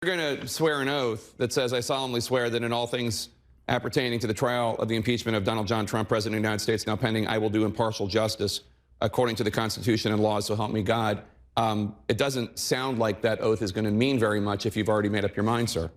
You're going to swear an oath that says, I solemnly swear that in all things appertaining to the trial of the impeachment of Donald John Trump, President of the United States, now pending, I will do impartial justice according to the Constitution and laws, so help me God. It doesn't sound like that oath is going to mean very much if you've already made up your mind, sir.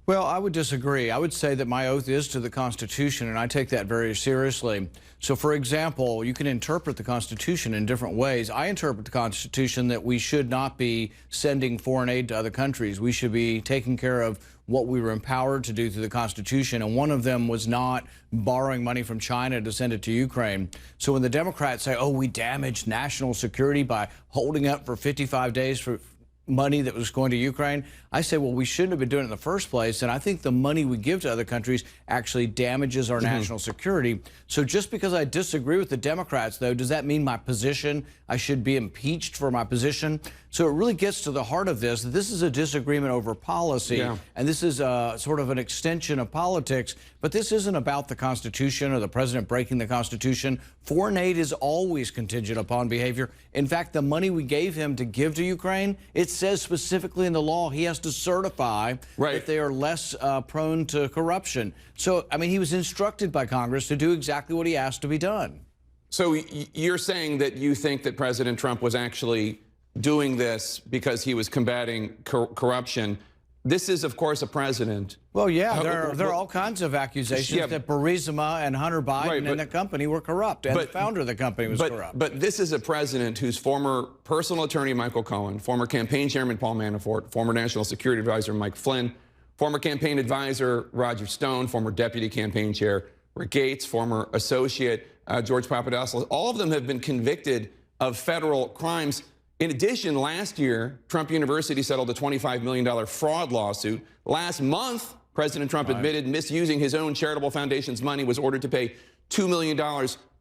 Well, I would disagree. I would say that my oath is to the Constitution, and I take that very seriously. So, for example, you can interpret the Constitution in different ways. I interpret the Constitution that we should not be sending foreign aid to other countries. We should be taking care of what we were empowered to do through the Constitution, and one of them was not borrowing money from China to send it to Ukraine. So when the Democrats say, oh, we damaged national security by holding up for 55 days for money that was going to Ukraine, I say, well, we shouldn't have been doing it in the first place. And I think the money we give to other countries actually damages our national security. So just because I disagree with the Democrats, though, does that mean my position, I should be impeached for my position? So it really gets to the heart of this. This is a disagreement over policy, and this is sort of an extension of politics. But this isn't about the Constitution or the president breaking the Constitution. Foreign aid is always contingent upon behavior. In fact, the money we gave him to give to Ukraine, it says specifically in the law he has to certify that they are less prone to corruption. So, I mean, he was instructed by Congress to do exactly what he asked to be done. So you're saying that you think that President Trump was actually doing this because he was combating corruption. This is, of course, a president. Well, yeah, there are all kinds of accusations that Burisma and Hunter Biden and the company were corrupt, and the founder of the company was corrupt. But this is a president whose former personal attorney, Michael Cohen, former campaign chairman, Paul Manafort, former national security advisor, Mike Flynn, former campaign advisor, Roger Stone, former deputy campaign chair, Rick Gates, former associate, George Papadopoulos, all of them have been convicted of federal crimes. In addition, last year, Trump University settled a $25 million fraud lawsuit. Last month, President Trump admitted misusing his own charitable foundation's money, was ordered to pay $2 million.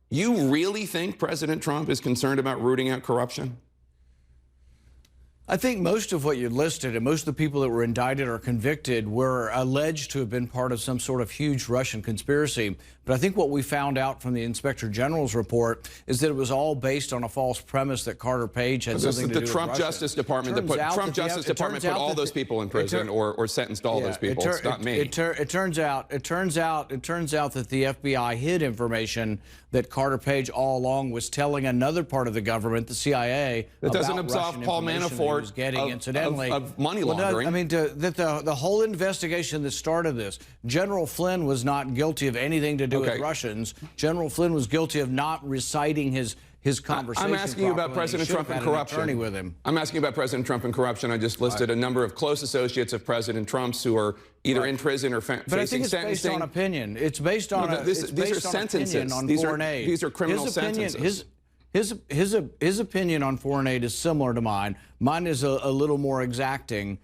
You really think President Trump is concerned about rooting out corruption? I think most of what you listed and most of the people that were indicted or convicted were alleged to have been part of some sort of huge Russian conspiracy. But I think what we found out from the Inspector General's report is that it was all based on a false premise that Carter Page had something to do with Russia. The Trump Justice Department put all those people in prison or sentenced all those people. It's not me. It turns out that the FBI hid information that Carter Page all along was telling another part of the government, the CIA, that doesn't absolve Paul Manafort was getting incidentally of money laundering. I mean, the whole investigation that started this, General Flynn was not guilty of anything to do with Russians. General Flynn was guilty of not reciting his conversation. I'm asking you about President Trump and corruption. With him. I'm asking you about President Trump and corruption. I just listed a number of close associates of President Trump's who are either in prison or facing sentencing. But I think it's based on opinion. It's based on these are sentences. These are criminal sentences. His opinion on foreign aid is similar to mine. Mine is a little more exacting.